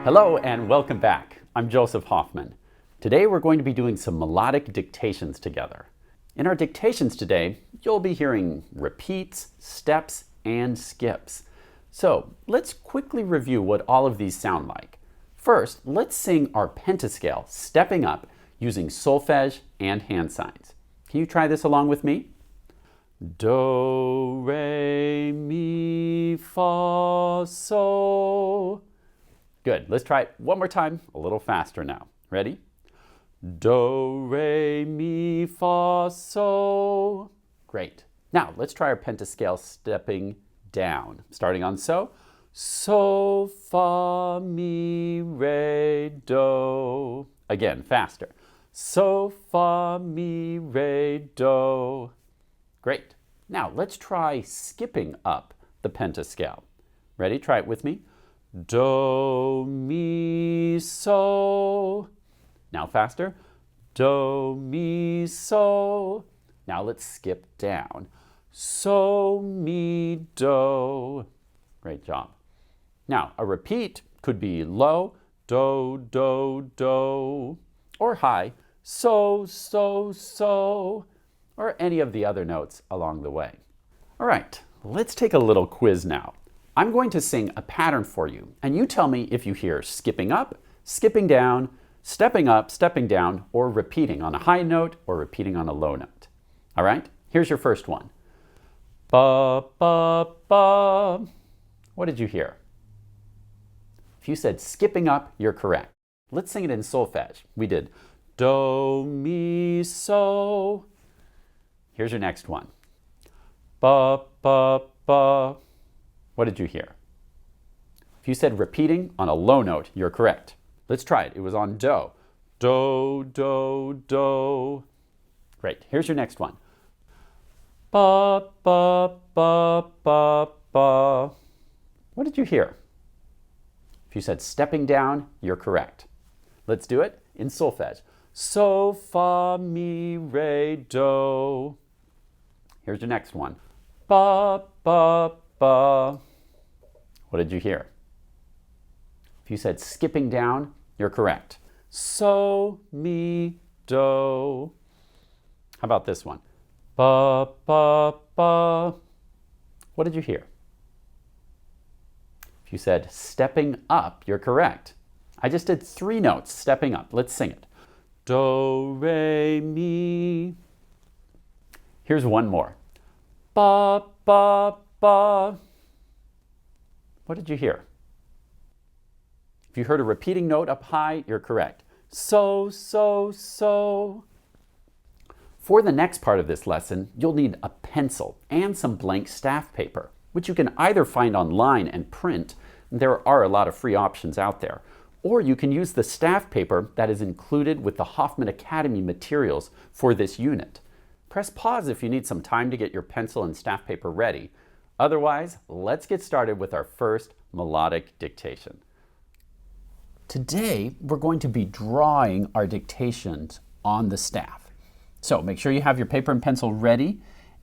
Hello and welcome back. I'm Joseph Hoffman. Today we're going to be doing some melodic dictations together. In our dictations today, you'll be hearing repeats, steps, and skips. So let's quickly review what all of these sound like. First, let's sing our pentascale, stepping up, using solfege and hand signs. Can you try this along with me? Do, re, mi, fa, sol. Good. Let's try it one more time, a little faster now. Ready? Do, re, mi, fa, sol. Great. Now, let's try our pentascale stepping down. Starting on so. So, fa, mi, re, do. Again, faster. So, fa, mi, re, do. Great. Now, let's try skipping up the pentascale. Ready? Try it with me. Do, mi, so. Now faster. Do, mi, so. Now let's skip down. So, mi, do. Great job. Now, a repeat could be low, do, do, do, or high, so, so, so, or any of the other notes along the way. All right, let's take a little quiz now. I'm going to sing a pattern for you, and you tell me if you hear skipping up, skipping down, stepping up, stepping down, or repeating on a high note or repeating on a low note. All right, here's your first one. Ba, ba, ba. What did you hear? If you said skipping up, you're correct. Let's sing it in solfege. We did do, mi, so. Here's your next one. Ba, ba, ba. What did you hear? If you said repeating on a low note, you're correct. Let's try it. It was on do. Do, do, do. Great. Here's your next one. Ba, ba, ba, ba, ba. What did you hear? If you said stepping down, you're correct. Let's do it in solfege. So, fa, mi, re, do. Here's your next one. Ba, ba, ba. What did you hear? If you said skipping down, you're correct. So, mi, do. How about this one? Ba, ba, ba. What did you hear? If you said stepping up, you're correct. I just did 3 notes, stepping up. Let's sing it. Do, re, mi. Here's one more. Ba, ba, ba. What did you hear? If you heard a repeating note up high, you're correct. So, so, so. For the next part of this lesson, you'll need a pencil and some blank staff paper, which you can either find online and print. There are a lot of free options out there. Or you can use the staff paper that is included with the Hoffman Academy materials for this unit. Press pause if you need some time to get your pencil and staff paper ready. Otherwise, let's get started with our first melodic dictation. Today, we're going to be drawing our dictations on the staff. So make sure you have your paper and pencil ready,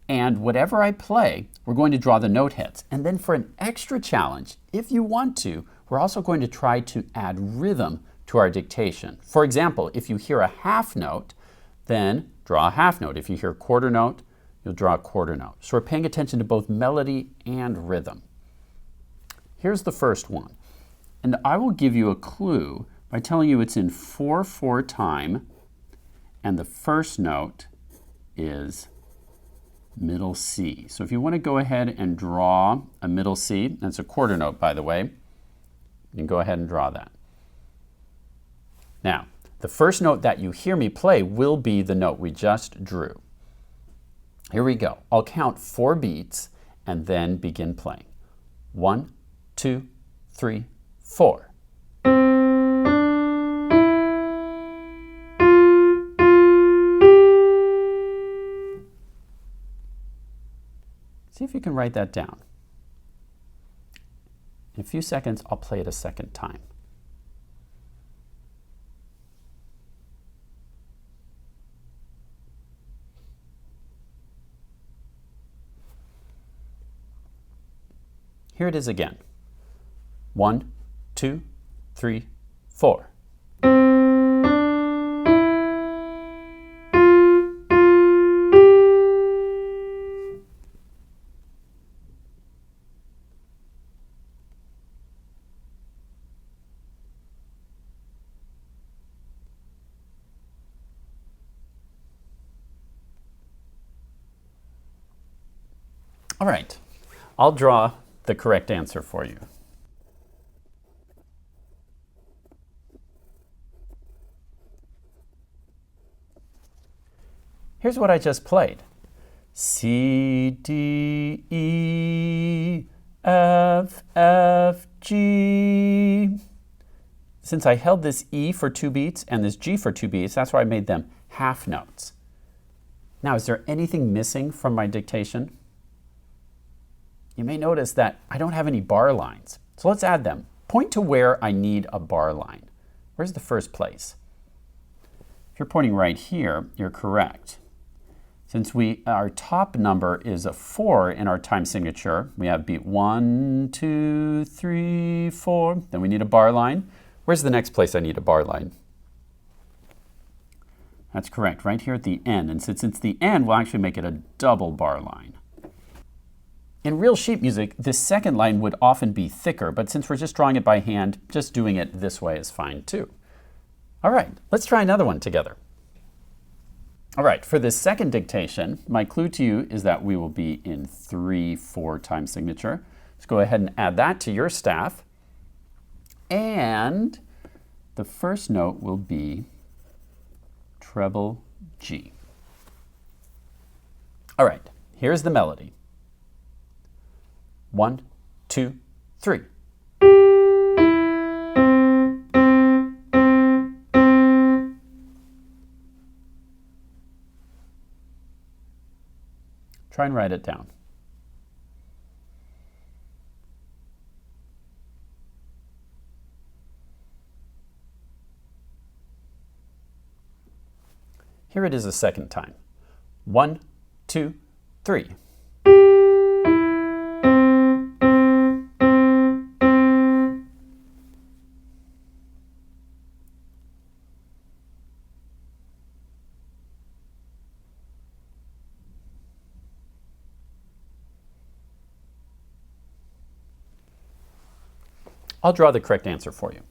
and whatever I play, we're going to draw the note heads. And then for an extra challenge, if you want to, we're also going to try to add rhythm to our dictation. For example, if you hear a half note, then draw a half note. If you hear a quarter note, you'll draw a quarter note. So we're paying attention to both melody and rhythm. Here's the first one. And I will give you a clue by telling you it's in 4/4 time, and the first note is middle C. So if you want to go ahead and draw a middle C, that's a quarter note, by the way, you can go ahead and draw that. Now, the first note that you hear me play will be the note we just drew. Here we go. I'll count 4 beats and then begin playing. 1, 2, 3, 4. See if you can write that down. In a few seconds, I'll play it a second time. Here it is again. 1, 2, 3, 4. All right, I'll draw the correct answer for you. Here's what I just played. C, D, E, F, F, G. Since I held this E for 2 beats and this G for 2 beats, that's why I made them half notes. Now, is there anything missing from my dictation? You may notice that I don't have any bar lines. So let's add them. Point to where I need a bar line. Where's the first place? If you're pointing right here, you're correct. Since our top number is a 4 in our time signature, we have beat 1, 2, 3, 4. Then we need a bar line. Where's the next place I need a bar line? That's correct, right here at the end. And since it's the end, we'll actually make it a double bar line. In real sheet music, this second line would often be thicker, but since we're just drawing it by hand, just doing it this way is fine too. All right, let's try another one together. All right, for this second dictation, my clue to you is that we will be in 3/4 time signature. Let's go ahead and add that to your staff. And the first note will be treble G. All right, here's the melody. 1, 2, 3. Try and write it down. Here it is a second time. 1, 2, 3. I'll draw the correct answer for you.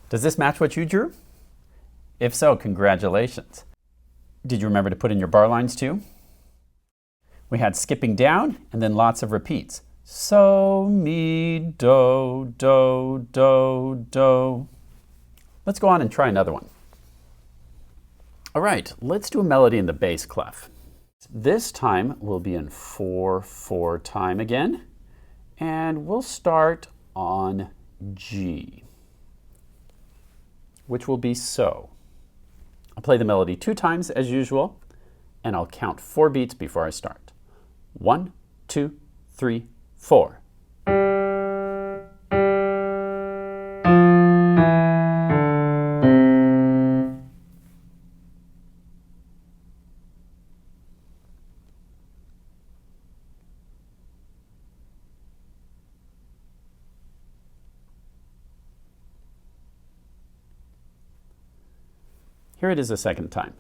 Does this match what you drew? If so, congratulations. Did you remember to put in your bar lines too? We had skipping down and then lots of repeats. So, mi, do, do, do, do. Let's go on and try another one. All right, let's do a melody in the bass clef. This time we'll be in 4/4 time again, and we'll start on G, which will be so. I'll play the melody 2 times as usual, and I'll count 4 beats before I start. 1, 2, 3, 4. Here it is a second time.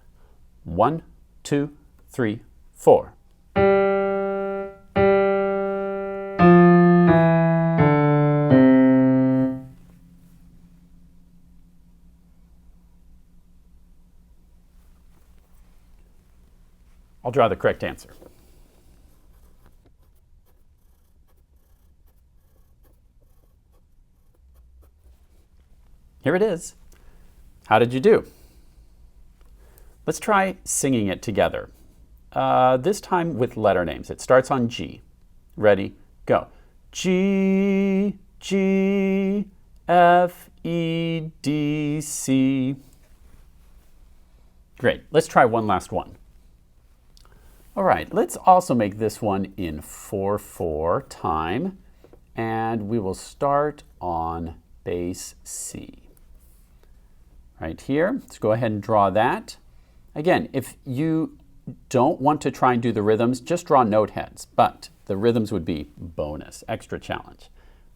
1, 2, 3, 4. I'll draw the correct answer. Here it is. How did you do? Let's try singing it together. This time with letter names. It starts on G. Ready? Go. G, G, F, E, D, C. Great. Let's try one last one. All right, let's also make this one in 4/4 time, and we will start on bass C. Right here, let's go ahead and draw that. Again, if you don't want to try and do the rhythms, just draw note heads, but the rhythms would be bonus, extra challenge.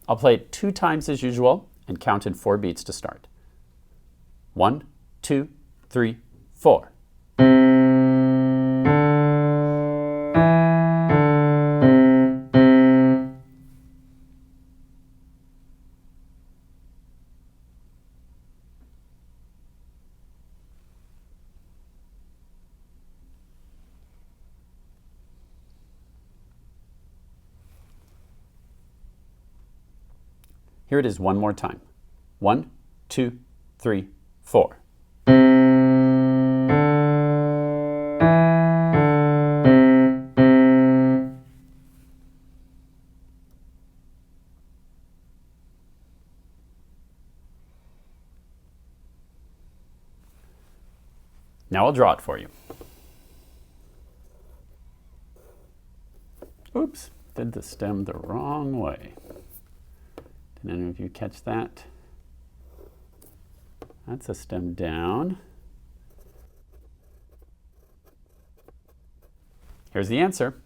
I'll play it 2 times as usual and count in 4 beats to start. 1, 2, 3, 4. Here it is one more time. 1, 2, 3, 4. Now I'll draw it for you. Oops, did the stem the wrong way. Did any of you catch that? That's a stem down. Here's the answer.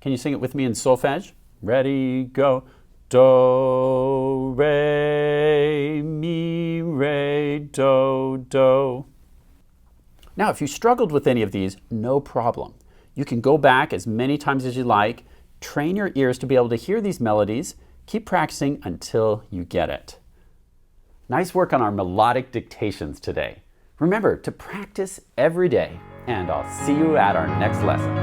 Can you sing it with me in solfege? Ready, go. Do, re, mi, re, do, do. Now, if you struggled with any of these, no problem. You can go back as many times as you like, train your ears to be able to hear these melodies, keep practicing until you get it. Nice work on our melodic dictations today. Remember to practice every day, and I'll see you at our next lesson.